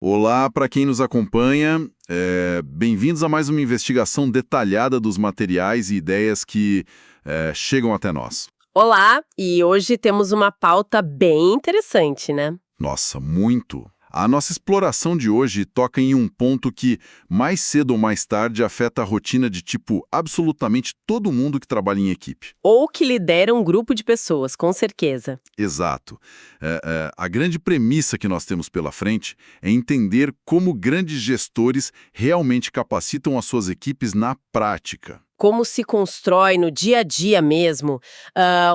Olá para quem nos acompanha. Bem-vindos a mais uma investigação detalhada dos materiais e ideias que chegam até nós. Olá, e hoje temos uma pauta bem interessante, né? Nossa, muito! A nossa exploração de hoje toca em um ponto que, mais cedo ou mais tarde, afeta a rotina de, absolutamente todo mundo que trabalha em equipe. Ou que lidera um grupo de pessoas, com certeza. Exato. A grande premissa que nós temos pela frente é entender como grandes gestores realmente capacitam as suas equipes na prática. Como se constrói no dia a dia mesmo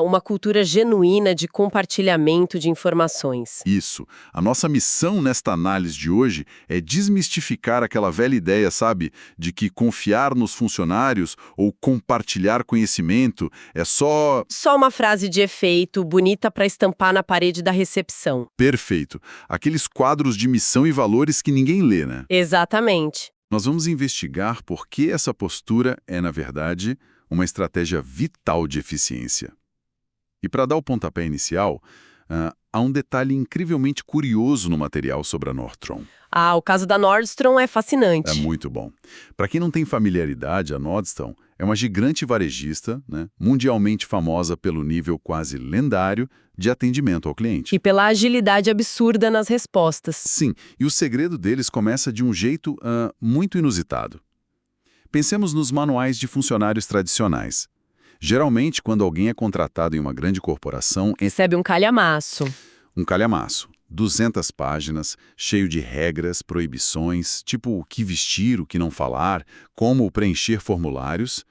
uma cultura genuína de compartilhamento de informações. Isso. A nossa missão nesta análise de hoje é desmistificar aquela velha ideia, sabe, de que confiar nos funcionários ou compartilhar conhecimento é só... Só uma frase de efeito, bonita para estampar na parede da recepção. Perfeito. Aqueles quadros de missão e valores que ninguém lê, né? Exatamente. Nós vamos investigar por que essa postura é, na verdade, uma estratégia vital de eficiência. E para dar o pontapé inicial, há um detalhe incrivelmente curioso no material sobre a Nordstrom. O caso da Nordstrom é fascinante. É muito bom. Para quem não tem familiaridade, a Nordstrom é uma gigante varejista, né, mundialmente famosa pelo nível quase lendário de atendimento ao cliente. E pela agilidade absurda nas respostas. Sim, e o segredo deles começa de um jeito muito inusitado. Pensemos nos manuais de funcionários tradicionais. Geralmente, quando alguém é contratado em uma grande corporação... Recebe um calhamaço. Um calhamaço. 200 páginas, cheio de regras, proibições, tipo o que vestir, o que não falar, como preencher formulários.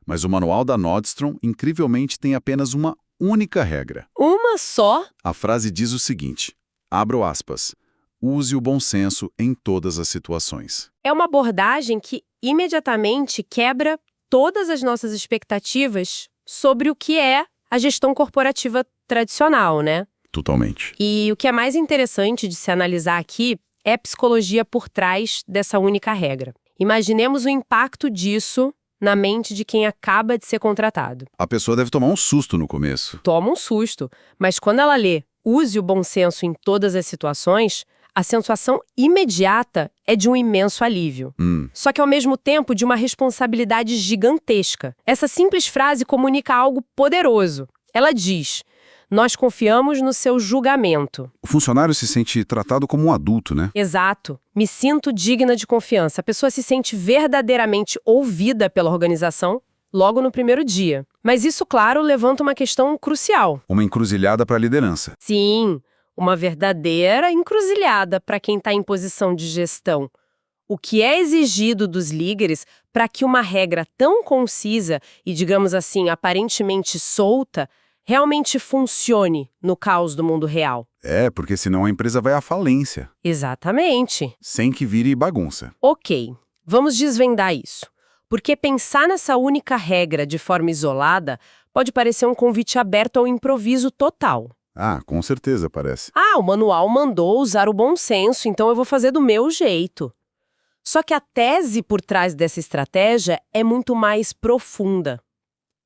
Mas o manual da Nordstrom, incrivelmente, tem apenas uma única regra. Uma só? A frase diz o seguinte, abro aspas, use o bom senso em todas as situações. É uma abordagem que imediatamente quebra todas as nossas expectativas sobre o que é a gestão corporativa tradicional, né? Totalmente. E o que é mais interessante de se analisar aqui é a psicologia por trás dessa única regra. Imaginemos o impacto disso na mente de quem acaba de ser contratado. A pessoa deve tomar um susto no começo. Toma um susto, mas quando ela lê "use o bom senso em todas as situações", a sensação imediata é de um imenso alívio. Só que, ao mesmo tempo, de uma responsabilidade gigantesca. Essa simples frase comunica algo poderoso. Ela diz: nós confiamos no seu julgamento. O funcionário se sente tratado como um adulto, né? Exato. Me sinto digna de confiança. A pessoa se sente verdadeiramente ouvida pela organização logo no primeiro dia. Mas isso, claro, levanta uma questão crucial. Uma encruzilhada para a liderança. Sim, uma verdadeira encruzilhada para quem está em posição de gestão. O que é exigido dos líderes para que uma regra tão concisa e, digamos assim, aparentemente solta, realmente funcione no caos do mundo real? Porque senão a empresa vai à falência. Exatamente. Sem que vire bagunça. Ok, vamos desvendar isso. Porque pensar nessa única regra de forma isolada pode parecer um convite aberto ao improviso total. Com certeza parece. O manual mandou usar o bom senso, então eu vou fazer do meu jeito. Só que a tese por trás dessa estratégia é muito mais profunda.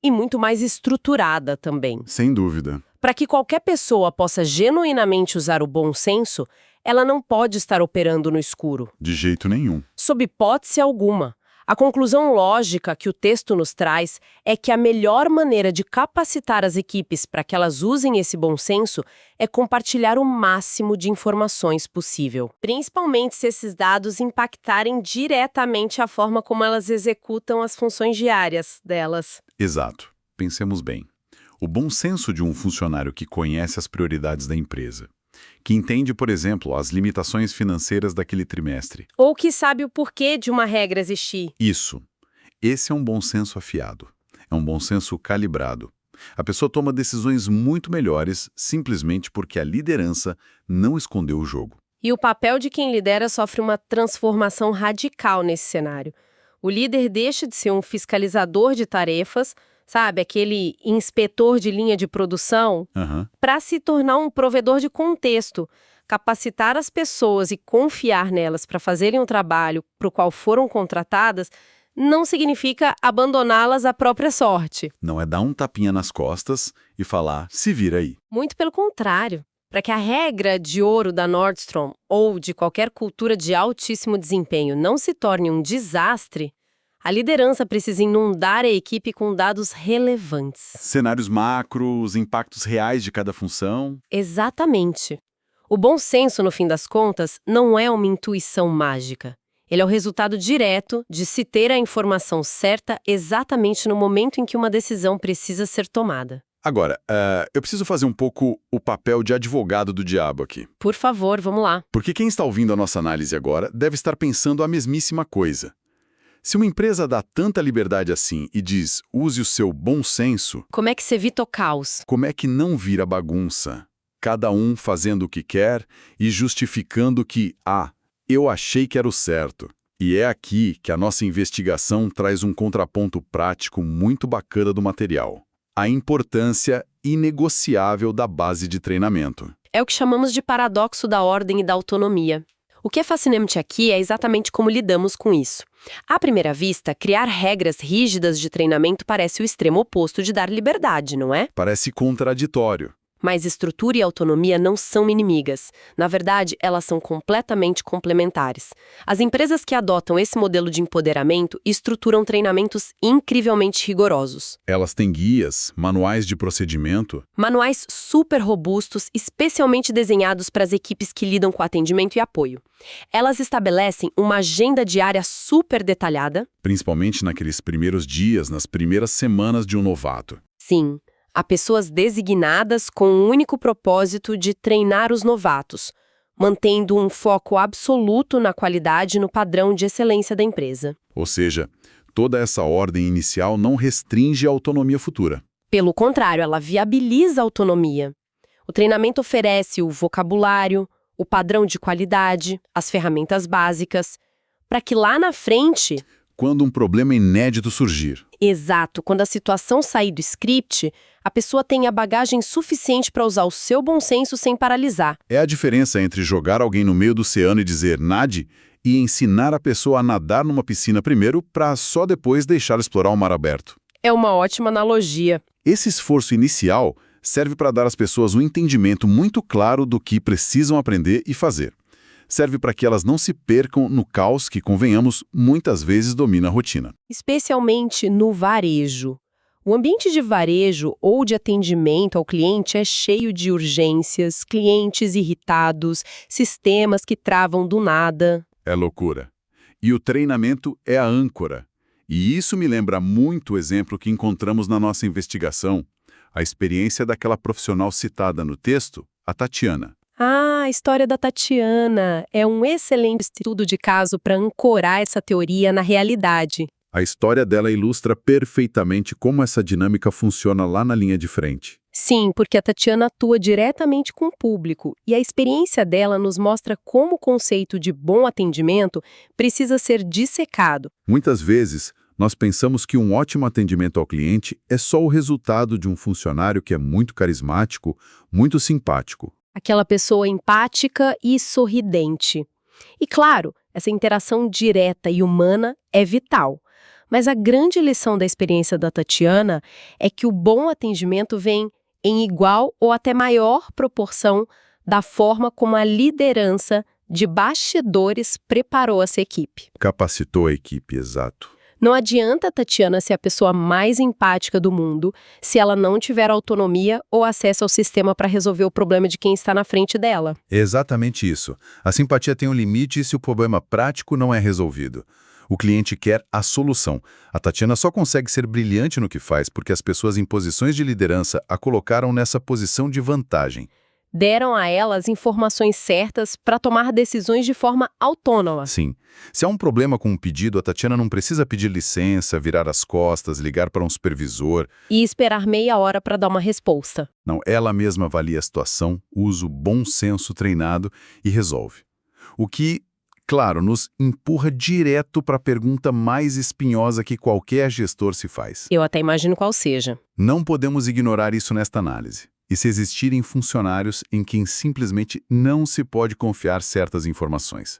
E muito mais estruturada também. Sem dúvida. Para que qualquer pessoa possa genuinamente usar o bom senso, ela não pode estar operando no escuro. De jeito nenhum. Sob hipótese alguma. A conclusão lógica que o texto nos traz é que a melhor maneira de capacitar as equipes para que elas usem esse bom senso é compartilhar o máximo de informações possível. Principalmente se esses dados impactarem diretamente a forma como elas executam as funções diárias delas. Exato. Pensemos bem. O bom senso de um funcionário que conhece as prioridades da empresa, que entende, por exemplo, as limitações financeiras daquele trimestre. Ou que sabe o porquê de uma regra existir. Isso. Esse é um bom senso afiado. É um bom senso calibrado. A pessoa toma decisões muito melhores simplesmente porque a liderança não escondeu o jogo. E o papel de quem lidera sofre uma transformação radical nesse cenário. O líder deixa de ser um fiscalizador de tarefas, sabe, aquele inspetor de linha de produção, para se tornar um provedor de contexto, capacitar as pessoas e confiar nelas para fazerem um trabalho para o qual foram contratadas, não significa abandoná-las à própria sorte. Não é dar um tapinha nas costas e falar, se vira aí. Muito pelo contrário. Para que a regra de ouro da Nordstrom ou de qualquer cultura de altíssimo desempenho não se torne um desastre, a liderança precisa inundar a equipe com dados relevantes. Cenários macros, impactos reais de cada função. Exatamente. O bom senso, no fim das contas, não é uma intuição mágica. Ele é o resultado direto de se ter a informação certa exatamente no momento em que uma decisão precisa ser tomada. Agora, eu preciso fazer um pouco o papel de advogado do diabo aqui. Por favor, vamos lá. Porque quem está ouvindo a nossa análise agora deve estar pensando a mesmíssima coisa. Se uma empresa dá tanta liberdade assim e diz, use o seu bom senso, Como é que se evita o caos? como é que não vira bagunça? Cada um fazendo o que quer e justificando que, eu achei que era o certo. E é aqui que a nossa investigação traz um contraponto prático muito bacana do material. A importância inegociável da base de treinamento. É o que chamamos de paradoxo da ordem e da autonomia. O que é fascinante aqui é exatamente como lidamos com isso. À primeira vista, criar regras rígidas de treinamento parece o extremo oposto de dar liberdade, não é? Parece contraditório. Mas estrutura e autonomia não são inimigas. Na verdade, elas são completamente complementares. As empresas que adotam esse modelo de empoderamento estruturam treinamentos incrivelmente rigorosos. Elas têm guias, manuais de procedimento. Manuais super robustos, especialmente desenhados para as equipes que lidam com atendimento e apoio. Elas estabelecem uma agenda diária super detalhada. Principalmente naqueles primeiros dias, nas primeiras semanas de um novato. Sim. Há pessoas designadas com o único propósito de treinar os novatos, mantendo um foco absoluto na qualidade e no padrão de excelência da empresa. Ou seja, toda essa ordem inicial não restringe a autonomia futura. Pelo contrário, ela viabiliza a autonomia. O treinamento oferece o vocabulário, o padrão de qualidade, as ferramentas básicas, para que lá na frente... Quando um problema inédito surgir. Exato, quando a situação sair do script, a pessoa tem a bagagem suficiente para usar o seu bom senso sem paralisar. É a diferença entre jogar alguém no meio do oceano e dizer nade e ensinar a pessoa a nadar numa piscina primeiro para só depois deixar explorar o mar aberto. É uma ótima analogia. Esse esforço inicial serve para dar às pessoas um entendimento muito claro do que precisam aprender e fazer. Serve para que elas não se percam no caos que, convenhamos, muitas vezes domina a rotina. Especialmente no varejo. O ambiente de varejo ou de atendimento ao cliente é cheio de urgências, clientes irritados, sistemas que travam do nada. É loucura. E o treinamento é a âncora. E isso me lembra muito o exemplo que encontramos na nossa investigação, a experiência daquela profissional citada no texto, a Tatiana. A história da Tatiana é um excelente estudo de caso para ancorar essa teoria na realidade. A história dela ilustra perfeitamente como essa dinâmica funciona lá na linha de frente. Sim, porque a Tatiana atua diretamente com o público e a experiência dela nos mostra como o conceito de bom atendimento precisa ser dissecado. Muitas vezes, nós pensamos que um ótimo atendimento ao cliente é só o resultado de um funcionário que é muito carismático, muito simpático. Aquela pessoa empática e sorridente. E claro, essa interação direta e humana é vital. Mas a grande lição da experiência da Tatiana é que o bom atendimento vem em igual ou até maior proporção da forma como a liderança de bastidores preparou essa equipe. Capacitou a equipe, exato. Não adianta a Tatiana ser a pessoa mais empática do mundo se ela não tiver autonomia ou acesso ao sistema para resolver o problema de quem está na frente dela. É exatamente isso. A simpatia tem um limite se o problema prático não é resolvido. O cliente quer a solução. A Tatiana só consegue ser brilhante no que faz porque as pessoas em posições de liderança a colocaram nessa posição de vantagem. Deram a ela as informações certas para tomar decisões de forma autônoma. Sim. Se há um problema com um pedido, a Tatiana não precisa pedir licença, virar as costas, ligar para um supervisor. E esperar meia hora para dar uma resposta. Não, ela mesma avalia a situação, usa o bom senso treinado e resolve. O que, claro, nos empurra direto para a pergunta mais espinhosa que qualquer gestor se faz. Eu até imagino qual seja. Não podemos ignorar isso nesta análise. E se existirem funcionários em quem simplesmente não se pode confiar certas informações?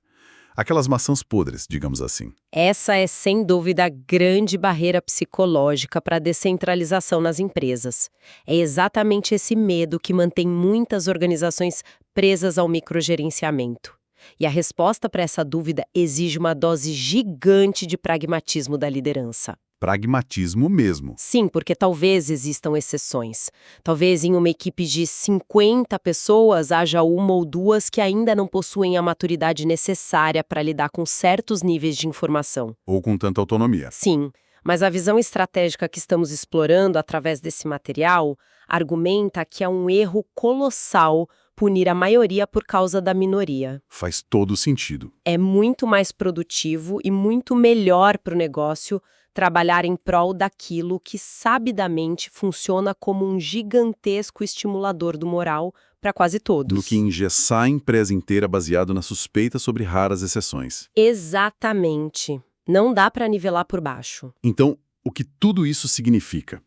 Aquelas maçãs podres, digamos assim. Essa é, sem dúvida, a grande barreira psicológica para a descentralização nas empresas. É exatamente esse medo que mantém muitas organizações presas ao microgerenciamento. E a resposta para essa dúvida exige uma dose gigante de pragmatismo da liderança. Pragmatismo mesmo. Sim, porque talvez existam exceções. Talvez em uma equipe de 50 pessoas haja uma ou duas que ainda não possuem a maturidade necessária para lidar com certos níveis de informação. Ou com tanta autonomia. Sim, mas a visão estratégica que estamos explorando através desse material argumenta que é um erro colossal punir a maioria por causa da minoria. Faz todo sentido. É muito mais produtivo e muito melhor para o negócio trabalhar em prol daquilo que sabidamente funciona como um gigantesco estimulador do moral para quase todos. Do que engessar a empresa inteira baseado na suspeita sobre raras exceções. Exatamente. Não dá para nivelar por baixo. Então, o que tudo isso significa?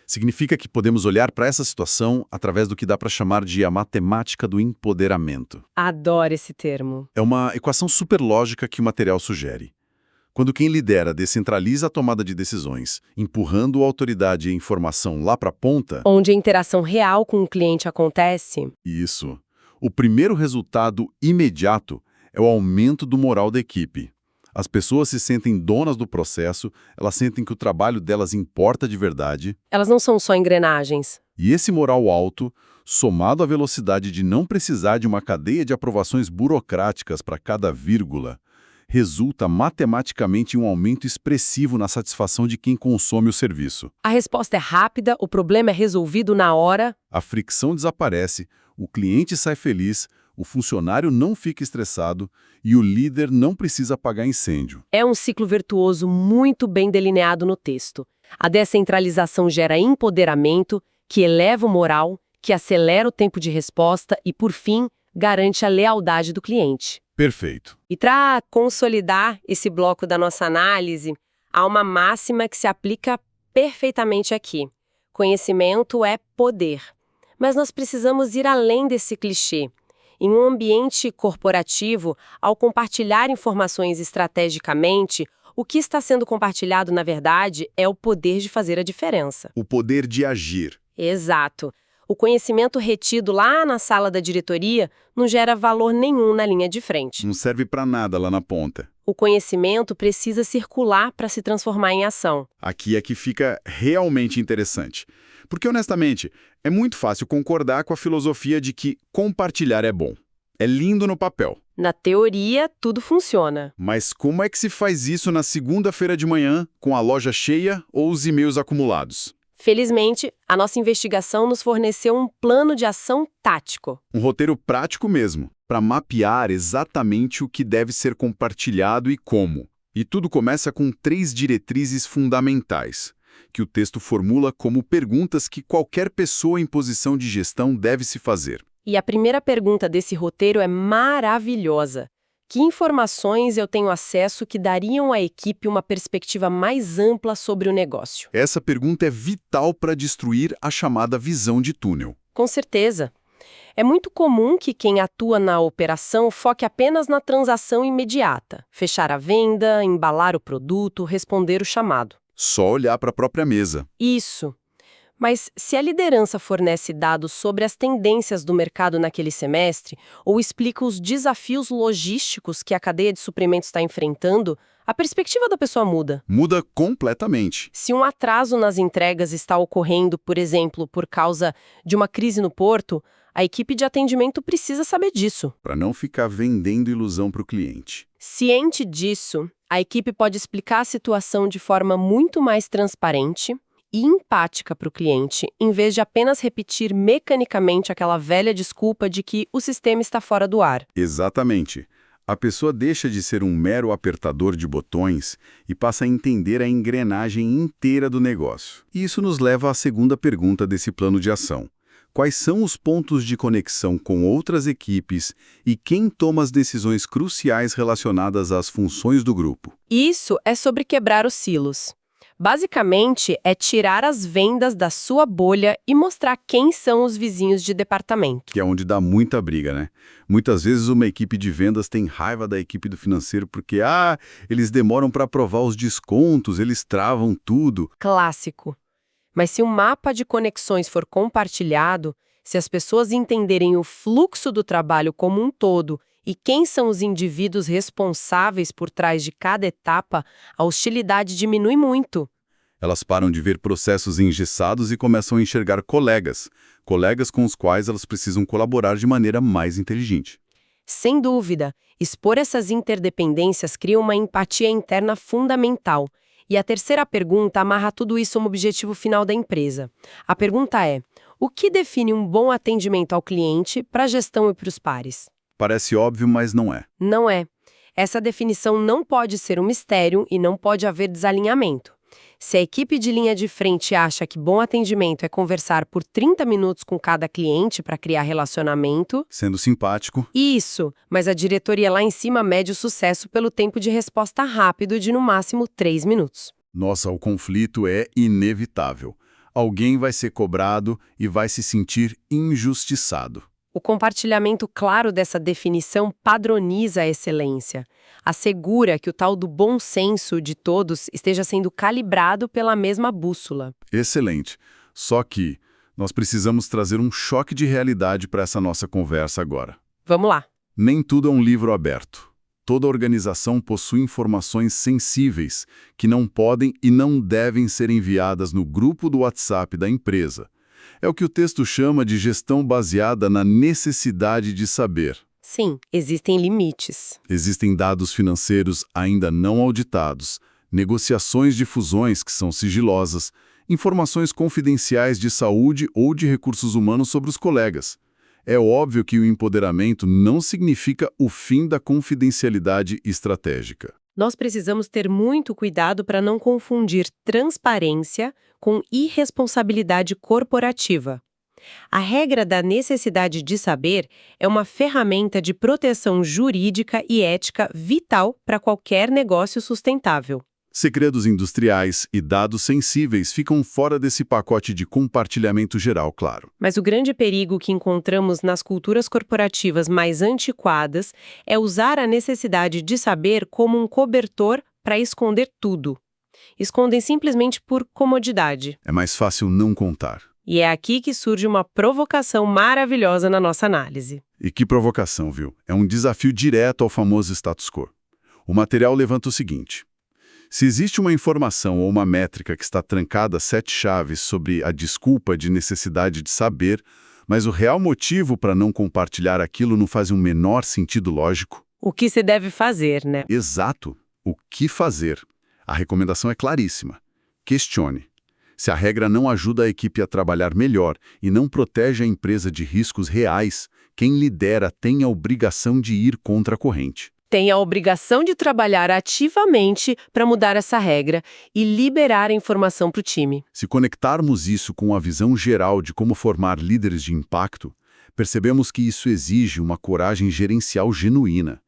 Significa que podemos olhar para essa situação através do que dá para chamar de a matemática do empoderamento. Adoro esse termo. É uma equação superlógica que o material sugere. Quando quem lidera descentraliza a tomada de decisões, empurrando a autoridade e a informação lá para a ponta... Onde a interação real com o cliente acontece... Isso. O primeiro resultado imediato é o aumento do moral da equipe. As pessoas se sentem donas do processo, elas sentem que o trabalho delas importa de verdade. Elas não são só engrenagens. E esse moral alto, somado à velocidade de não precisar de uma cadeia de aprovações burocráticas para cada vírgula, resulta matematicamente em um aumento expressivo na satisfação de quem consome o serviço. A resposta é rápida, o problema é resolvido na hora. A fricção desaparece, o cliente sai feliz, o funcionário não fica estressado e o líder não precisa apagar incêndio. É um ciclo virtuoso muito bem delineado no texto. A descentralização gera empoderamento, que eleva o moral, que acelera o tempo de resposta e, por fim, garante a lealdade do cliente. Perfeito. E para consolidar esse bloco da nossa análise, há uma máxima que se aplica perfeitamente aqui. Conhecimento é poder. Mas nós precisamos ir além desse clichê. Em um ambiente corporativo, ao compartilhar informações estrategicamente, o que está sendo compartilhado, na verdade, é o poder de fazer a diferença. O poder de agir. Exato. O conhecimento retido lá na sala da diretoria não gera valor nenhum na linha de frente. Não serve para nada lá na ponta. O conhecimento precisa circular para se transformar em ação. Aqui é que fica realmente interessante. Porque, honestamente, é muito fácil concordar com a filosofia de que compartilhar é bom. É lindo no papel. Na teoria, tudo funciona. Mas como é que se faz isso na segunda-feira de manhã, com a loja cheia ou os e-mails acumulados? Felizmente, a nossa investigação nos forneceu um plano de ação tático. Um roteiro prático mesmo, para mapear exatamente o que deve ser compartilhado e como. E tudo começa com 3 diretrizes fundamentais, que o texto formula como perguntas que qualquer pessoa em posição de gestão deve se fazer. E a primeira pergunta desse roteiro é maravilhosa. Que informações eu tenho acesso que dariam à equipe uma perspectiva mais ampla sobre o negócio? Essa pergunta é vital para destruir a chamada visão de túnel. Com certeza. É muito comum que quem atua na operação foque apenas na transação imediata, fechar a venda, embalar o produto, responder o chamado. Só olhar para a própria mesa. Isso. Mas se a liderança fornece dados sobre as tendências do mercado naquele semestre ou explica os desafios logísticos que a cadeia de suprimentos está enfrentando, a perspectiva da pessoa muda. Muda completamente. Se um atraso nas entregas está ocorrendo, por exemplo, por causa de uma crise no porto, a equipe de atendimento precisa saber disso. Para não ficar vendendo ilusão para o cliente. Ciente disso, a equipe pode explicar a situação de forma muito mais transparente e empática para o cliente, em vez de apenas repetir mecanicamente aquela velha desculpa de que o sistema está fora do ar. Exatamente. A pessoa deixa de ser um mero apertador de botões e passa a entender a engrenagem inteira do negócio. E isso nos leva à segunda pergunta desse plano de ação. Quais são os pontos de conexão com outras equipes e quem toma as decisões cruciais relacionadas às funções do grupo? Isso é sobre quebrar os silos. Basicamente, é tirar as vendas da sua bolha e mostrar quem são os vizinhos de departamento. Que é onde dá muita briga, né? Muitas vezes uma equipe de vendas tem raiva da equipe do financeiro porque, eles demoram para aprovar os descontos, eles travam tudo. Clássico. Mas se o mapa de conexões for compartilhado, se as pessoas entenderem o fluxo do trabalho como um todo e quem são os indivíduos responsáveis por trás de cada etapa, a hostilidade diminui muito. Elas param de ver processos engessados e começam a enxergar colegas com os quais elas precisam colaborar de maneira mais inteligente. Sem dúvida, expor essas interdependências cria uma empatia interna fundamental. E a terceira pergunta amarra tudo isso no objetivo final da empresa. A pergunta é: o que define um bom atendimento ao cliente para a gestão e para os pares? Parece óbvio, mas não é. Não é. Essa definição não pode ser um mistério e não pode haver desalinhamento. Se a equipe de linha de frente acha que bom atendimento é conversar por 30 minutos com cada cliente para criar relacionamento... Sendo simpático. Isso, mas a diretoria lá em cima mede o sucesso pelo tempo de resposta rápido de no máximo 3 minutos. Nossa, o conflito é inevitável. Alguém vai ser cobrado e vai se sentir injustiçado. O compartilhamento claro dessa definição padroniza a excelência. Assegura que o tal do bom senso de todos esteja sendo calibrado pela mesma bússola. Excelente. Só que nós precisamos trazer um choque de realidade para essa nossa conversa agora. Vamos lá. Nem tudo é um livro aberto. Toda organização possui informações sensíveis que não podem e não devem ser enviadas no grupo do WhatsApp da empresa. É o que o texto chama de gestão baseada na necessidade de saber. Sim, existem limites. Existem dados financeiros ainda não auditados, negociações de fusões que são sigilosas, informações confidenciais de saúde ou de recursos humanos sobre os colegas. É óbvio que o empoderamento não significa o fim da confidencialidade estratégica. Nós precisamos ter muito cuidado para não confundir transparência com irresponsabilidade corporativa. A regra da necessidade de saber é uma ferramenta de proteção jurídica e ética vital para qualquer negócio sustentável. Segredos industriais e dados sensíveis ficam fora desse pacote de compartilhamento geral, claro. Mas o grande perigo que encontramos nas culturas corporativas mais antiquadas é usar a necessidade de saber como um cobertor para esconder tudo. Escondem simplesmente por comodidade. É mais fácil não contar. E é aqui que surge uma provocação maravilhosa na nossa análise. E que provocação, viu? É um desafio direto ao famoso status quo. O material levanta o seguinte: se existe uma informação ou uma métrica que está trancada a 7 chaves sobre a desculpa de necessidade de saber, mas o real motivo para não compartilhar aquilo não faz um menor sentido lógico. O que se deve fazer, né? Exato. O que fazer? A recomendação é claríssima. Questione. Se a regra não ajuda a equipe a trabalhar melhor e não protege a empresa de riscos reais, quem lidera tem a obrigação de ir contra a corrente. Tem a obrigação de trabalhar ativamente para mudar essa regra e liberar a informação para o time. Se conectarmos isso com a visão geral de como formar líderes de impacto, percebemos que isso exige uma coragem gerencial genuína.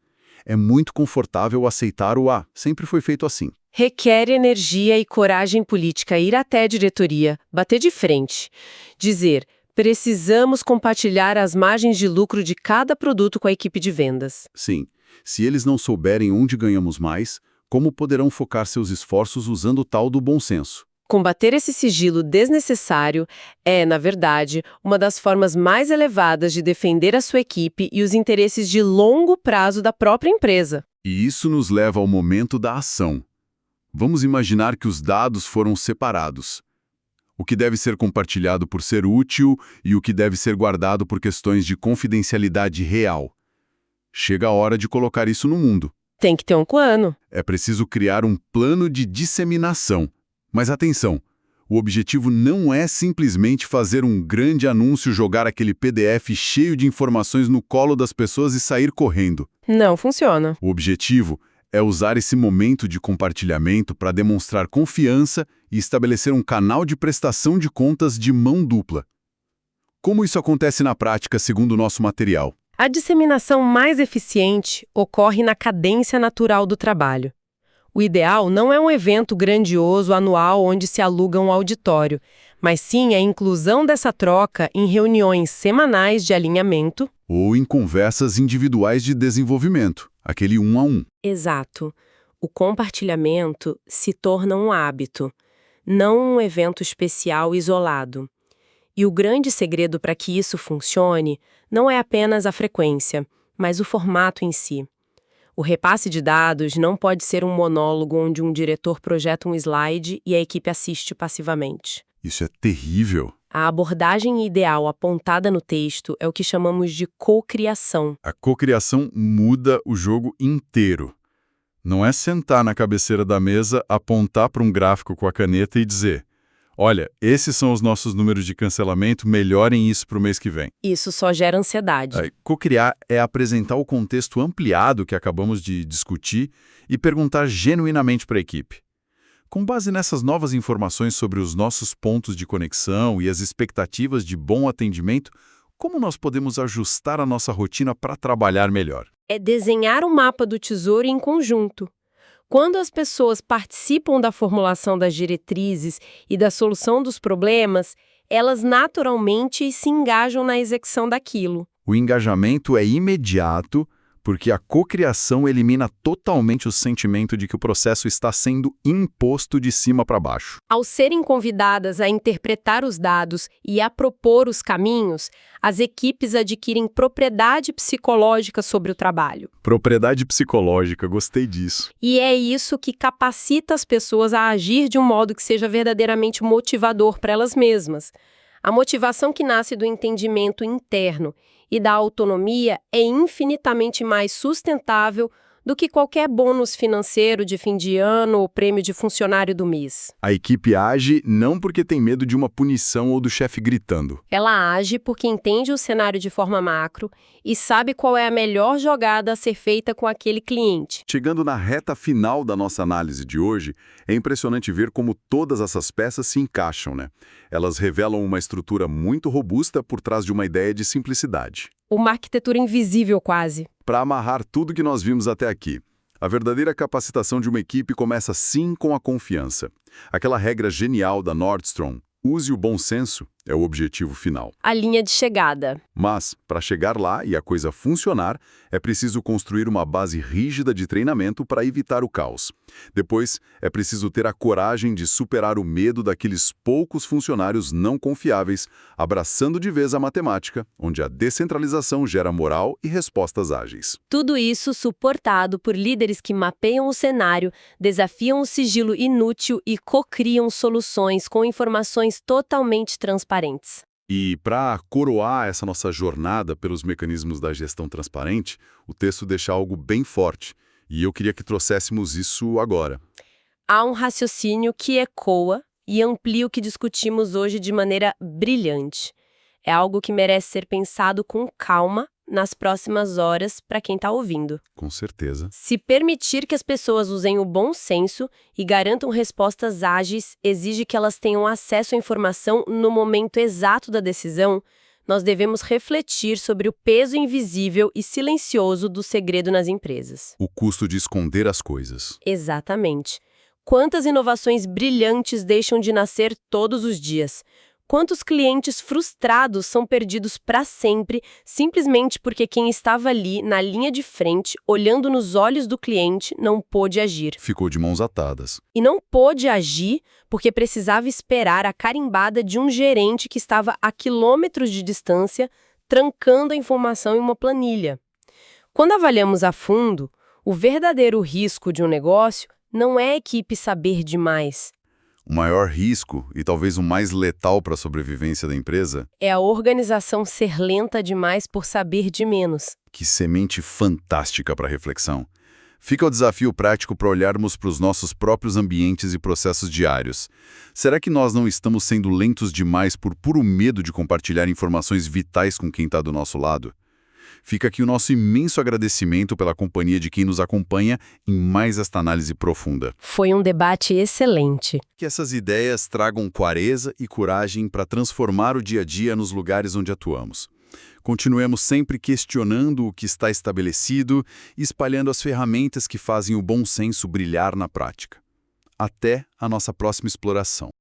É muito confortável aceitar o sempre foi feito assim. Requer energia e coragem política ir até a diretoria, bater de frente, dizer: precisamos compartilhar as margens de lucro de cada produto com a equipe de vendas. Sim. Se eles não souberem onde ganhamos mais, como poderão focar seus esforços usando o tal do bom senso? Combater esse sigilo desnecessário é, na verdade, uma das formas mais elevadas de defender a sua equipe e os interesses de longo prazo da própria empresa. E isso nos leva ao momento da ação. Vamos imaginar que os dados foram separados. O que deve ser compartilhado por ser útil e o que deve ser guardado por questões de confidencialidade real. Chega a hora de colocar isso no mundo. Tem que ter um plano. É preciso criar um plano de disseminação. Mas atenção, o objetivo não é simplesmente fazer um grande anúncio, jogar aquele PDF cheio de informações no colo das pessoas e sair correndo. Não funciona. O objetivo é usar esse momento de compartilhamento para demonstrar confiança e estabelecer um canal de prestação de contas de mão dupla. Como isso acontece na prática, segundo o nosso material? A disseminação mais eficiente ocorre na cadência natural do trabalho. O ideal não é um evento grandioso anual onde se aluga um auditório, mas sim a inclusão dessa troca em reuniões semanais de alinhamento. Ou em conversas individuais de desenvolvimento, aquele 1 a 1. Exato. O compartilhamento se torna um hábito, não um evento especial isolado. E o grande segredo para que isso funcione não é apenas a frequência, mas o formato em si. O repasse de dados não pode ser um monólogo onde um diretor projeta um slide e a equipe assiste passivamente. Isso é terrível. A abordagem ideal apontada no texto é o que chamamos de cocriação. A cocriação muda o jogo inteiro. Não é sentar na cabeceira da mesa, apontar para um gráfico com a caneta e dizer: olha, esses são os nossos números de cancelamento, melhorem isso para o mês que vem. Isso só gera ansiedade. Cocriar é apresentar o contexto ampliado que acabamos de discutir e perguntar genuinamente para a equipe. Com base nessas novas informações sobre os nossos pontos de conexão e as expectativas de bom atendimento, como nós podemos ajustar a nossa rotina para trabalhar melhor? É desenhar um mapa do tesouro em conjunto. Quando as pessoas participam da formulação das diretrizes e da solução dos problemas, elas naturalmente se engajam na execução daquilo. O engajamento é imediato, porque a cocriação elimina totalmente o sentimento de que o processo está sendo imposto de cima para baixo. Ao serem convidadas a interpretar os dados e a propor os caminhos, as equipes adquirem propriedade psicológica sobre o trabalho. Propriedade psicológica, gostei disso. E é isso que capacita as pessoas a agir de um modo que seja verdadeiramente motivador para elas mesmas. A motivação que nasce do entendimento interno e da autonomia é infinitamente mais sustentável do que qualquer bônus financeiro de fim de ano ou prêmio de funcionário do mês. A equipe age não porque tem medo de uma punição ou do chefe gritando. Ela age porque entende o cenário de forma macro e sabe qual é a melhor jogada a ser feita com aquele cliente. Chegando na reta final da nossa análise de hoje, é impressionante ver como todas essas peças se encaixam, né? Elas revelam uma estrutura muito robusta por trás de uma ideia de simplicidade. Uma arquitetura invisível quase. Para amarrar tudo que nós vimos até aqui, a verdadeira capacitação de uma equipe começa sim com a confiança. Aquela regra genial da Nordstrom, use o bom senso, é o objetivo final. A linha de chegada. Mas, para chegar lá e a coisa funcionar, é preciso construir uma base rígida de treinamento para evitar o caos. Depois, é preciso ter a coragem de superar o medo daqueles poucos funcionários não confiáveis, abraçando de vez a matemática, onde a descentralização gera moral e respostas ágeis. Tudo isso suportado por líderes que mapeiam o cenário, desafiam o sigilo inútil e cocriam soluções com informações totalmente transparentes. E para coroar essa nossa jornada pelos mecanismos da gestão transparente, o texto deixa algo bem forte, e eu queria que trouxéssemos isso agora. Há um raciocínio que ecoa e amplia o que discutimos hoje de maneira brilhante. É algo que merece ser pensado com calma nas próximas horas para quem está ouvindo. Com certeza. Se permitir que as pessoas usem o bom senso e garantam respostas ágeis exige que elas tenham acesso à informação no momento exato da decisão, nós devemos refletir sobre o peso invisível e silencioso do segredo nas empresas. O custo de esconder as coisas. Exatamente. Quantas inovações brilhantes deixam de nascer todos os dias? Quantos clientes frustrados são perdidos para sempre, simplesmente porque quem estava ali, na linha de frente, olhando nos olhos do cliente, não pôde agir. Ficou de mãos atadas. E não pôde agir porque precisava esperar a carimbada de um gerente que estava a quilômetros de distância, trancando a informação em uma planilha. Quando avaliamos a fundo, o verdadeiro risco de um negócio não é a equipe saber demais. O maior risco, e talvez o mais letal para a sobrevivência da empresa, é a organização ser lenta demais por saber de menos. Que semente fantástica para reflexão. Fica o desafio prático para olharmos para os nossos próprios ambientes e processos diários. Será que nós não estamos sendo lentos demais por puro medo de compartilhar informações vitais com quem está do nosso lado? Fica aqui o nosso imenso agradecimento pela companhia de quem nos acompanha em mais esta análise profunda. Foi um debate excelente. Que essas ideias tragam clareza e coragem para transformar o dia a dia nos lugares onde atuamos. Continuemos sempre questionando o que está estabelecido e espalhando as ferramentas que fazem o bom senso brilhar na prática. Até a nossa próxima exploração.